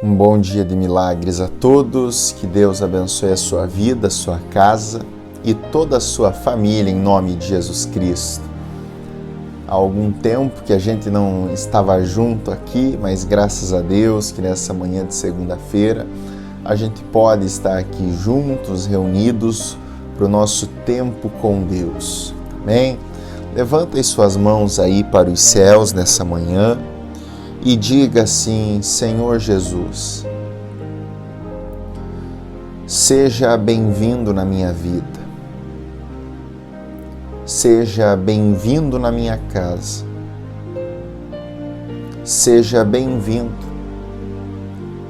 Um bom dia de milagres a todos, que Deus abençoe a sua vida, a sua casa e toda a sua família em nome de Jesus Cristo. Há algum tempo que a gente não estava junto aqui, mas graças a Deus que nessa manhã de segunda-feira a gente pode estar aqui juntos, reunidos para o nosso tempo com Deus. Amém? Levanta as suas mãos aí para os céus nessa manhã e diga assim: Senhor Jesus, seja bem-vindo na minha vida, seja bem-vindo na minha casa, seja bem-vindo,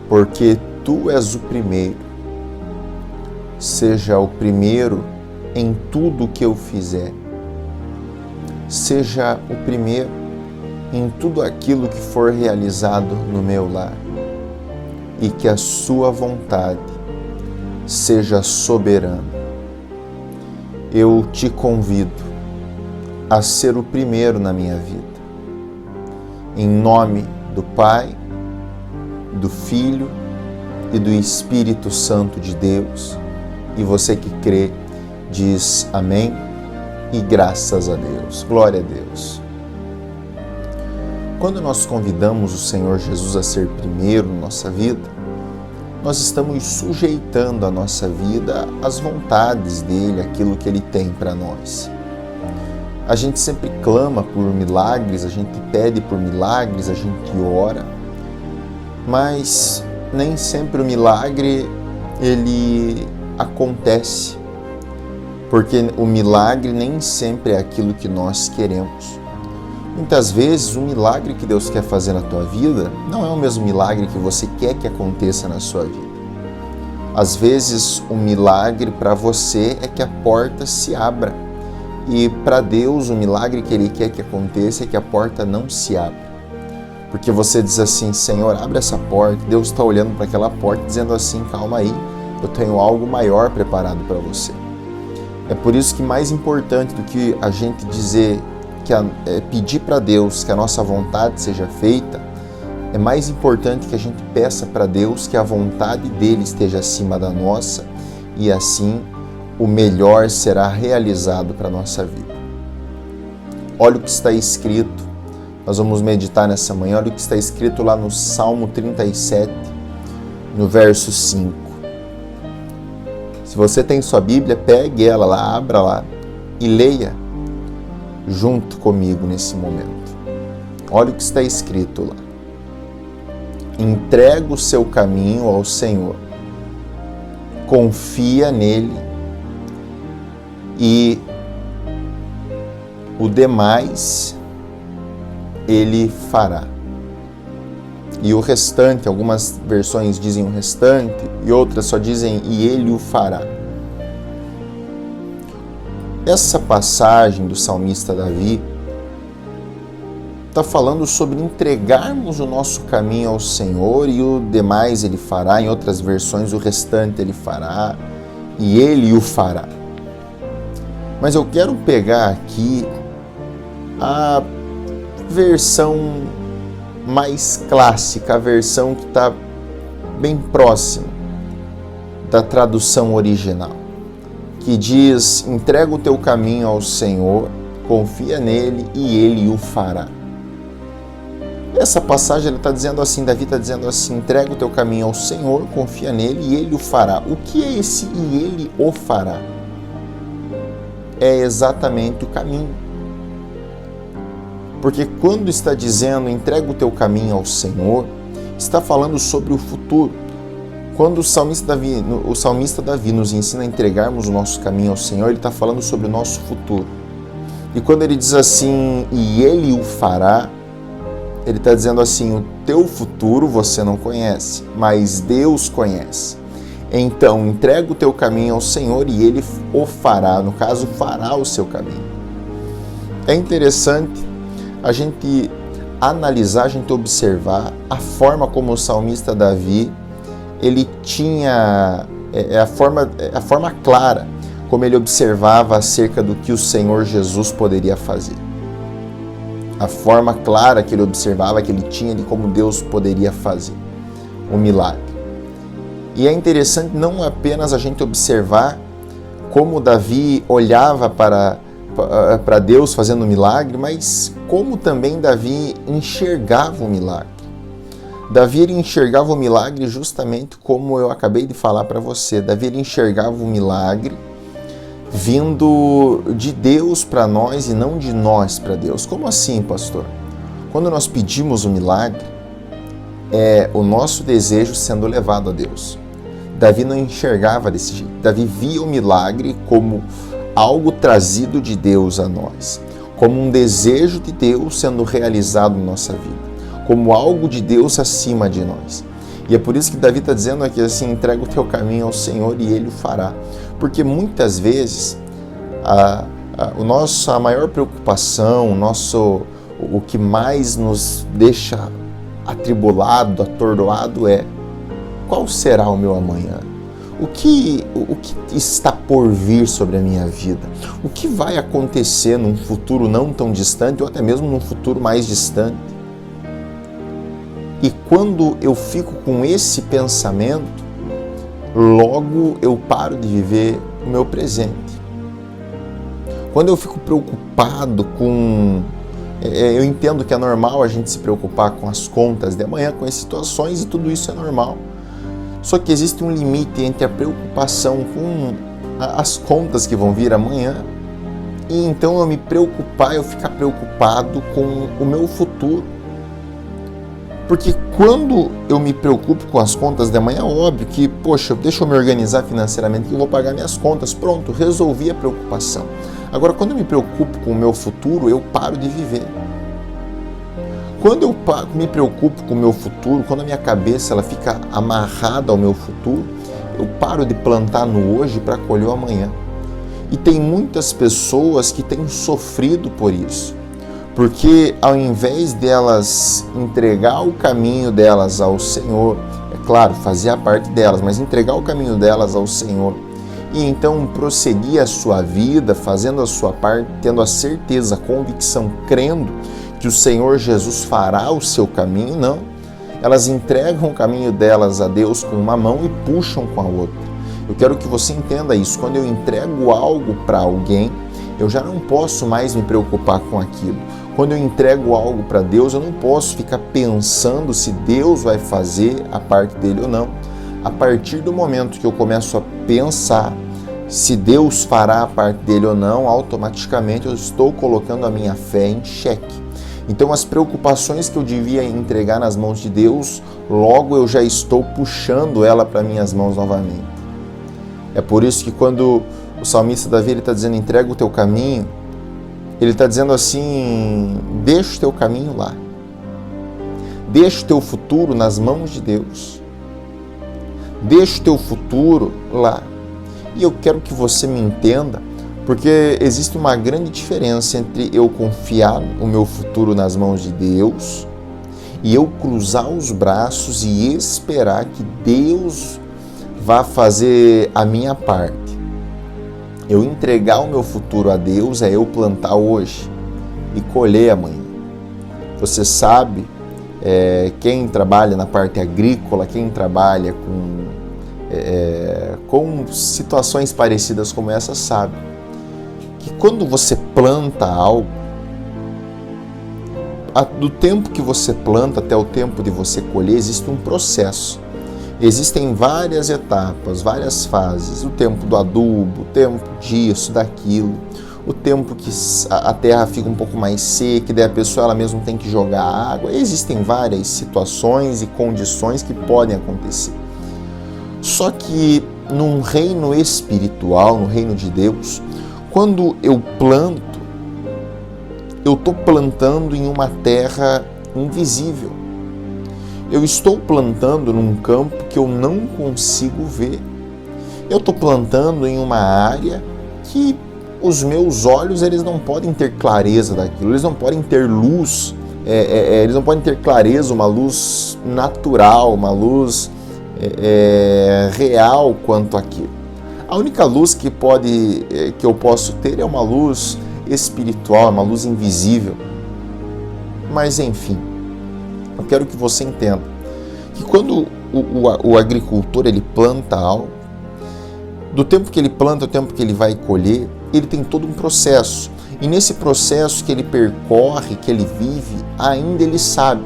porque Tu és o primeiro, seja o primeiro em tudo que eu fizer, seja o primeiro em tudo aquilo que for realizado no meu lar, e que a sua vontade seja soberana. Eu te convido a ser o primeiro na minha vida. Em nome do Pai, do Filho e do Espírito Santo de Deus, e você que crê, diz amém e graças a Deus. Glória a Deus. Quando nós convidamos o Senhor Jesus a ser primeiro na nossa vida, nós estamos sujeitando a nossa vida às vontades dele, aquilo que ele tem para nós. A gente sempre clama por milagres, a gente pede por milagres, a gente ora, mas nem sempre o milagre ele acontece, porque o milagre nem sempre é aquilo que nós queremos. Muitas vezes o milagre que Deus quer fazer na tua vida não é o mesmo milagre que você quer que aconteça na sua vida. Às vezes o milagre para você é que a porta se abra, e para Deus o milagre que Ele quer que aconteça é que a porta não se abra. Porque você diz assim: Senhor, abre essa porta. Deus está olhando para aquela porta dizendo assim: calma aí, eu tenho algo maior preparado para você. É por isso que mais importante do que a gente dizer pedir para Deus que a nossa vontade seja feita, é mais importante que a gente peça para Deus que a vontade dele esteja acima da nossa, e assim o melhor será realizado para a nossa vida. Olha o que está escrito, nós vamos meditar nessa manhã, olha o que está escrito lá no Salmo 37, no verso 5. Se você tem sua Bíblia, pegue ela lá, abra lá e leia junto comigo nesse momento. Olha o que está escrito lá. Entrega o seu caminho ao Senhor, confia nele e o demais ele fará. E o restante, algumas versões dizem o restante e outras só dizem e ele o fará. Essa passagem do salmista Davi está falando sobre entregarmos o nosso caminho ao Senhor e o demais Ele fará. Em outras versões, o restante Ele fará e Ele o fará. Mas eu quero pegar aqui a versão mais clássica, a versão que está bem próxima da tradução original, que diz: entrega o teu caminho ao Senhor, confia nele e ele o fará. Essa passagem está dizendo assim, Davi está dizendo assim: entrega o teu caminho ao Senhor, confia nele e ele o fará. O que é esse e ele o fará? É exatamente o caminho. Porque quando está dizendo entrega o teu caminho ao Senhor, está falando sobre o futuro. Quando o salmista Davi nos ensina a entregarmos o nosso caminho ao Senhor, ele está falando sobre o nosso futuro. E quando ele diz assim, e ele o fará, ele está dizendo assim: o teu futuro você não conhece, mas Deus conhece. Então, entrega o teu caminho ao Senhor e ele o fará, no caso, fará o seu caminho. É interessante a gente analisar, a gente observar a forma como o salmista Davi ele tinha a forma clara como ele observava acerca do que o Senhor Jesus poderia fazer. A forma clara que ele observava, que ele tinha de como Deus poderia fazer. o milagre. E é interessante não apenas a gente observar como Davi olhava para Deus fazendo o milagre, mas como também Davi enxergava o milagre. Davi ele enxergava o milagre justamente como eu acabei de falar para você. Davi ele enxergava o milagre vindo de Deus para nós e não de nós para Deus. Como assim, pastor? Quando nós pedimos o milagre, é o nosso desejo sendo levado a Deus. Davi não enxergava desse jeito. Davi via o milagre como algo trazido de Deus a nós, como um desejo de Deus sendo realizado em nossa vida, como algo de Deus acima de nós. E é por isso que Davi está dizendo aqui assim, entrega o teu caminho ao Senhor e Ele o fará. Porque muitas vezes a maior preocupação, o que mais nos deixa atribulado, atordoado é: qual será o meu amanhã? O que está por vir sobre a minha vida? O que vai acontecer num futuro não tão distante ou até mesmo num futuro mais distante? E quando eu fico com esse pensamento, logo eu paro de viver o meu presente. Quando eu fico preocupado com... Eu entendo que é normal a gente se preocupar com as contas de amanhã, com as situações, e tudo isso é normal. Só que existe um limite entre a preocupação com as contas que vão vir amanhã e então eu ficar preocupado com o meu futuro. Porque quando eu me preocupo com as contas de amanhã, é óbvio que, poxa, deixa eu me organizar financeiramente que eu vou pagar minhas contas. Pronto, resolvi a preocupação. Agora, quando eu me preocupo com o meu futuro, eu paro de viver. Quando eu me preocupo com o meu futuro, quando a minha cabeça ela fica amarrada ao meu futuro, eu paro de plantar no hoje para colher o amanhã. E tem muitas pessoas que têm sofrido por isso. Porque ao invés delas entregar o caminho delas ao Senhor, é claro, fazer a parte delas, mas entregar o caminho delas ao Senhor, e então prosseguir a sua vida, fazendo a sua parte, tendo a certeza, a convicção, crendo que o Senhor Jesus fará o seu caminho, não. Elas entregam o caminho delas a Deus com uma mão e puxam com a outra. Eu quero que você entenda isso. Quando eu entrego algo para alguém, eu já não posso mais me preocupar com aquilo. Quando eu entrego algo para Deus, eu não posso ficar pensando se Deus vai fazer a parte dele ou não. A partir do momento que eu começo a pensar se Deus fará a parte dele ou não, automaticamente eu estou colocando a minha fé em xeque. Então as preocupações que eu devia entregar nas mãos de Deus, logo eu já estou puxando ela para minhas mãos novamente. É por isso que quando o salmista Davi está dizendo entrega o teu caminho, ele está dizendo assim, deixa o teu caminho lá. Deixa o teu futuro nas mãos de Deus. Deixa o teu futuro lá. E eu quero que você me entenda, porque existe uma grande diferença entre eu confiar o meu futuro nas mãos de Deus e eu cruzar os braços e esperar que Deus vá fazer a minha parte. Eu entregar o meu futuro a Deus é eu plantar hoje e colher amanhã. Você sabe, quem trabalha na parte agrícola, quem trabalha com situações parecidas como essa, sabe que quando você planta algo, do tempo que você planta até o tempo de você colher, existe um processo. Existem várias etapas, várias fases, o tempo do adubo, o tempo disso, daquilo, o tempo que a terra fica um pouco mais seca, e daí a pessoa ela mesma tem que jogar água. Existem várias situações e condições que podem acontecer. Só que num reino espiritual, no reino de Deus, quando eu planto, eu estou plantando em uma terra invisível. Eu estou plantando num campo que eu não consigo ver. Eu estou plantando em uma área que os meus olhos eles não podem ter clareza daquilo, eles não podem ter luz, eles não podem ter clareza, uma luz natural, uma luz real quanto aquilo. A única luz que eu posso ter é uma luz espiritual, uma luz invisível. Mas enfim, eu quero que você entenda que quando o agricultor ele planta algo, do tempo que ele planta ao tempo que ele vai colher, ele tem todo um processo. E nesse processo que ele percorre, que ele vive, ainda ele sabe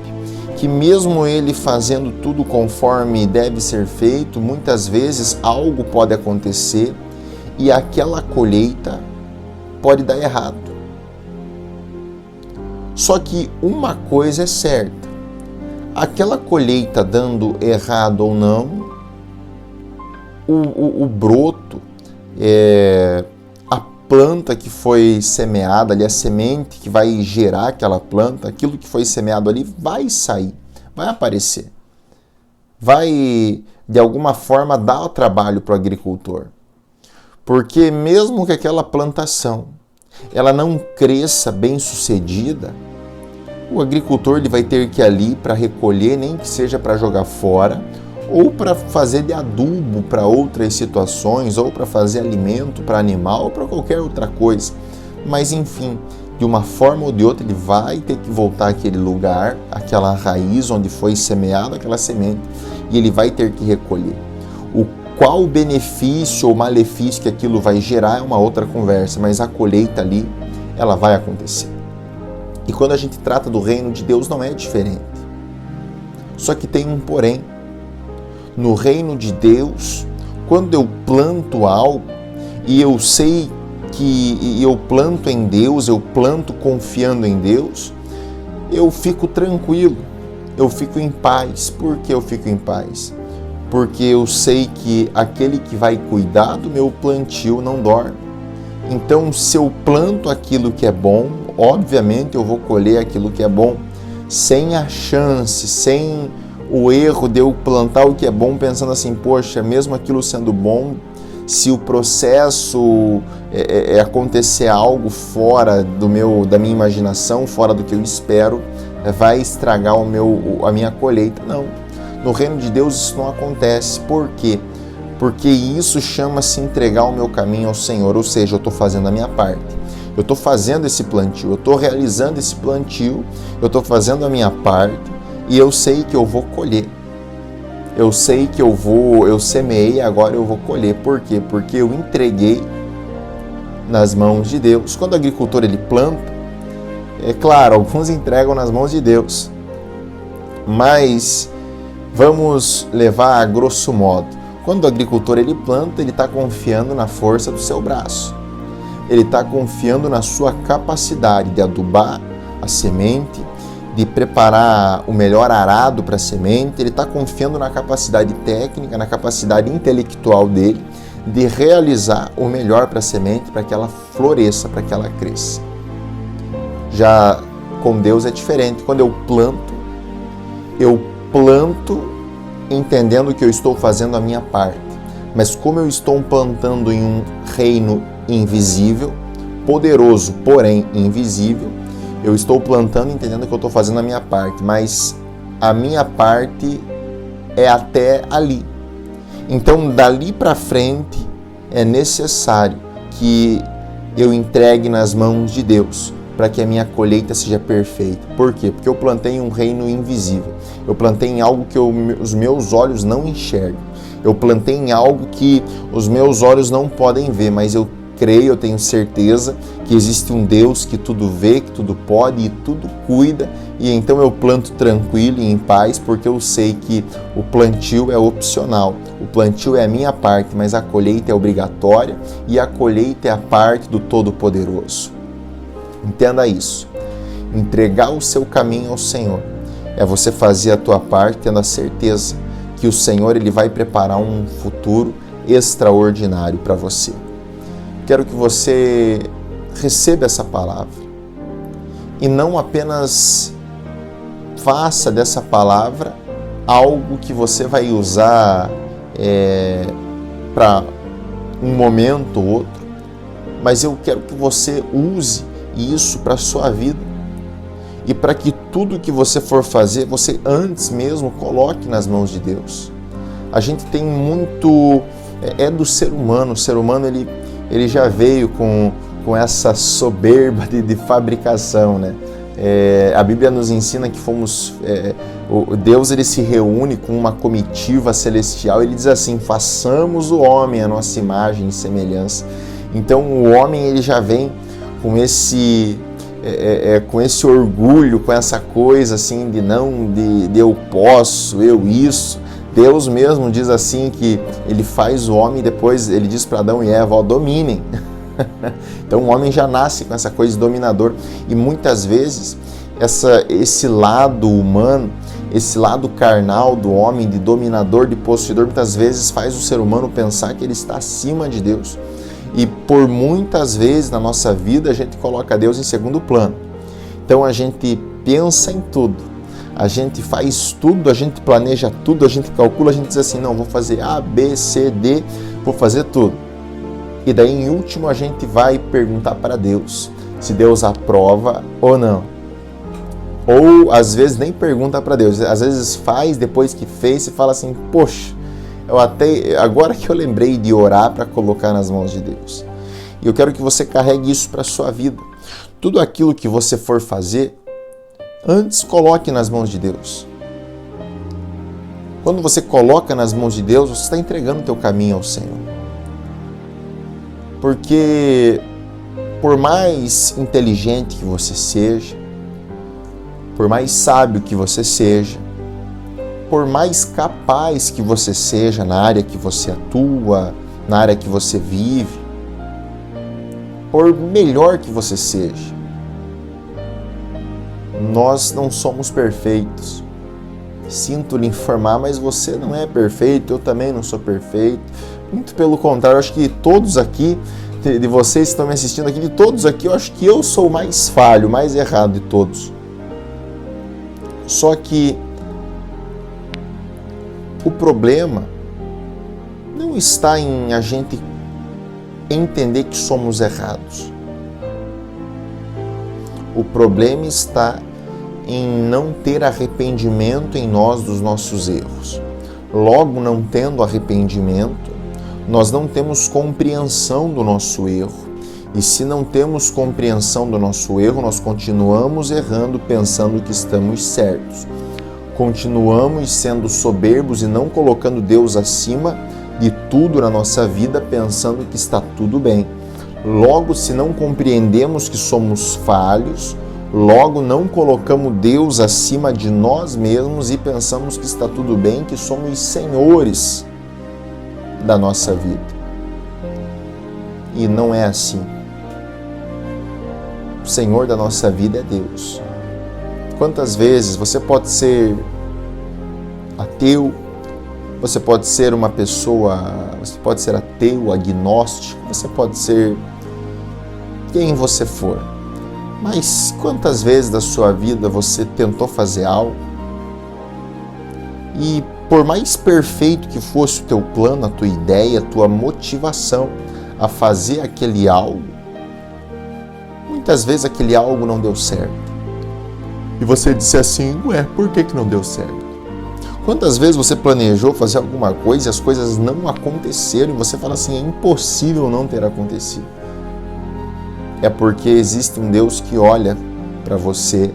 que mesmo ele fazendo tudo conforme deve ser feito, muitas vezes algo pode acontecer e aquela colheita pode dar errado. Só que uma coisa é certa, aquela colheita dando errado ou não, o broto, a planta que foi semeada ali, a semente que vai gerar aquela planta, aquilo que foi semeado ali vai sair, vai aparecer. Vai, de alguma forma, dar o trabalho para o agricultor. Porque mesmo que aquela plantação ela não cresça bem sucedida, o agricultor ele vai ter que ir ali para recolher, nem que seja para jogar fora, ou para fazer de adubo para outras situações, ou para fazer alimento para animal, ou para qualquer outra coisa. Mas enfim, de uma forma ou de outra ele vai ter que voltar àquele lugar, àquela raiz onde foi semeada aquela semente, e ele vai ter que recolher. Qual o benefício ou malefício que aquilo vai gerar é uma outra conversa, mas a colheita ali, ela vai acontecer. E quando a gente trata do reino de Deus não é diferente. Só que tem um porém. No reino de Deus, quando eu planto algo e eu sei que eu planto em Deus, eu planto confiando em Deus, eu fico tranquilo, eu fico em paz. Por que eu fico em paz? Porque eu sei que aquele que vai cuidar do meu plantio não dorme. Então, se eu planto aquilo que é bom, obviamente eu vou colher aquilo que é bom, sem a chance, sem o erro de eu plantar o que é bom, pensando assim, poxa, mesmo aquilo sendo bom, se o processo acontecer algo fora da minha imaginação, fora do que eu espero, vai estragar a minha colheita. Não. No reino de Deus isso não acontece. Por quê? Porque isso chama-se entregar o meu caminho ao Senhor, ou seja, eu estou fazendo a minha parte. Eu estou fazendo esse plantio, eu estou realizando esse plantio, eu estou fazendo a minha parte e eu sei que eu vou colher. Eu sei que eu semeei, agora eu vou colher. Por quê? Porque eu entreguei nas mãos de Deus. Quando o agricultor ele planta, é claro, alguns entregam nas mãos de Deus, mas vamos levar a grosso modo. Quando o agricultor ele planta, ele está confiando na força do seu braço. Ele está confiando na sua capacidade de adubar a semente, de preparar o melhor arado para a semente. Ele está confiando na capacidade técnica, na capacidade intelectual dele de realizar o melhor para a semente, para que ela floresça, para que ela cresça. Já com Deus é diferente. Quando eu planto entendendo que eu estou fazendo a minha parte, mas como eu estou plantando em um reino invisível, poderoso, porém invisível, eu estou plantando entendendo que eu estou fazendo a minha parte, mas a minha parte é até ali. Então, dali para frente, é necessário que eu entregue nas mãos de Deus, para que a minha colheita seja perfeita. Por quê? Porque eu plantei em um reino invisível. Eu plantei em algo que os meus olhos não enxergam. Eu plantei em algo que os meus olhos não podem ver, mas eu creio, eu tenho certeza que existe um Deus que tudo vê, que tudo pode e tudo cuida, e então eu planto tranquilo e em paz, porque eu sei que o plantio é opcional, o plantio é a minha parte, mas a colheita é obrigatória e a colheita é a parte do Todo-Poderoso. Entenda isso. Entregar o seu caminho ao Senhor é você fazer a tua parte tendo a certeza que o Senhor ele vai preparar um futuro extraordinário para você. Quero que você receba essa palavra e não apenas faça dessa palavra algo que você vai usar para um momento ou outro, mas eu quero que você use isso para a sua vida e para que tudo que você for fazer, você antes mesmo coloque nas mãos de Deus. A gente tem muito, do ser humano, o ser humano ele já veio com essa soberba de fabricação, né? A Bíblia nos ensina que Deus ele se reúne com uma comitiva celestial, ele diz assim: façamos o homem a nossa imagem e semelhança. Então o homem ele já vem com esse orgulho, com essa coisa assim de eu posso, eu isso. Deus mesmo diz assim que ele faz o homem e depois ele diz para Adão e Eva: ó, dominem. Então o homem já nasce com essa coisa de dominador, e muitas vezes esse lado humano, esse lado carnal do homem, de dominador, de possuidor, muitas vezes faz o ser humano pensar que ele está acima de Deus. E por muitas vezes na nossa vida a gente coloca Deus em segundo plano. Então a gente pensa em tudo, a gente faz tudo, a gente planeja tudo, a gente calcula, a gente diz assim: não, vou fazer A, B, C, D, vou fazer tudo. E daí em último a gente vai perguntar para Deus se Deus aprova ou não. Ou às vezes nem pergunta para Deus, às vezes faz, depois que fez, e fala assim: poxa, agora que eu lembrei de orar para colocar nas mãos de Deus. E eu quero que você carregue isso para a sua vida. Tudo aquilo que você for fazer, antes coloque nas mãos de Deus. Quando você coloca nas mãos de Deus, você está entregando o teu caminho ao Senhor. Porque por mais inteligente que você seja, por mais sábio que você seja, por mais capaz que você seja na área que você atua, na área que você vive, por melhor que você seja, nós não somos perfeitos. Sinto lhe informar, mas você não é perfeito, eu também não sou perfeito. Muito pelo contrário, eu acho que todos aqui, de vocês que estão me assistindo aqui, de todos aqui, eu acho que eu sou o mais falho, o mais errado de todos. Só que o problema não está em a gente entender que somos errados. O problema está em não ter arrependimento em nós dos nossos erros. Logo, não tendo arrependimento, nós não temos compreensão do nosso erro. E se não temos compreensão do nosso erro, nós continuamos errando pensando que estamos certos. Continuamos sendo soberbos e não colocando Deus acima de tudo na nossa vida, pensando que está tudo bem. Logo, se não compreendemos que somos falhos, logo não colocamos Deus acima de nós mesmos e pensamos que está tudo bem, que somos senhores da nossa vida. E não é assim. O Senhor da nossa vida é Deus. Quantas vezes você pode ser ateu, você pode ser uma pessoa, você pode ser ateu, agnóstico, você pode ser quem você for. Mas quantas vezes da sua vida você tentou fazer algo e por mais perfeito que fosse o teu plano, a tua ideia, a tua motivação a fazer aquele algo, muitas vezes aquele algo não deu certo. E você disse assim: ué, por que não deu certo? Quantas vezes você planejou fazer alguma coisa e as coisas não aconteceram e você fala assim: é impossível não ter acontecido? É porque existe um Deus que olha para você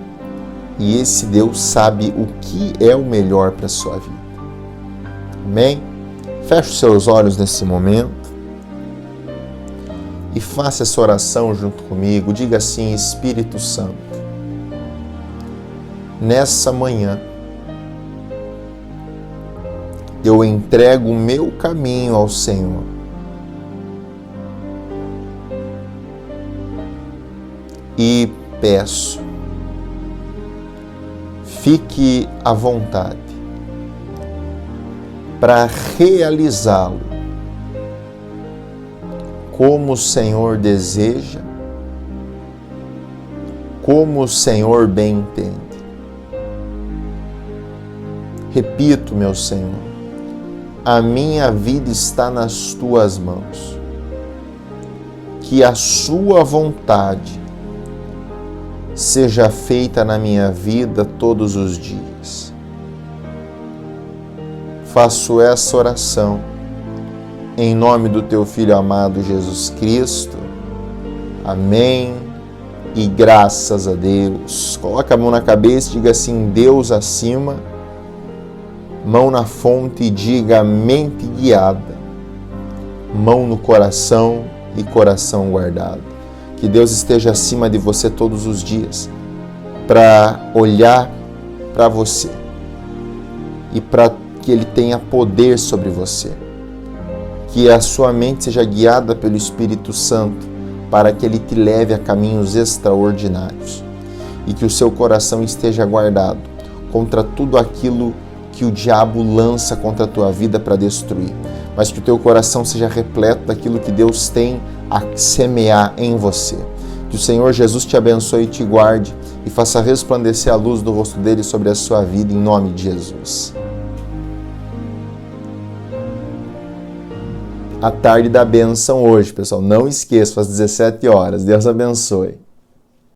e esse Deus sabe o que é o melhor para a sua vida. Amém? Feche os seus olhos nesse momento e faça essa oração junto comigo. Diga assim: Espírito Santo, nessa manhã eu entrego o meu caminho ao Senhor. E peço, fique à vontade para realizá-lo como o Senhor deseja, como o Senhor bem entende. Repito, meu Senhor, a minha vida está nas tuas mãos. Que a sua vontade seja feita na minha vida todos os dias. Faço essa oração em nome do teu Filho amado Jesus Cristo. Amém e graças a Deus. Coloca a mão na cabeça e diga assim: Deus acima, mão na fonte e diga mente guiada, mão no coração e coração guardado. Que Deus esteja acima de você todos os dias para olhar para você e para que Ele tenha poder sobre você. Que a sua mente seja guiada pelo Espírito Santo para que Ele te leve a caminhos extraordinários e que o seu coração esteja guardado contra tudo aquilo que o diabo lança contra a tua vida para destruir, mas que o teu coração seja repleto daquilo que Deus tem a semear em você. Que o Senhor Jesus te abençoe e te guarde e faça resplandecer a luz do rosto dele sobre a sua vida, em nome de Jesus. A tarde da bênção hoje, pessoal. Não esqueça, às 17 horas. Deus abençoe.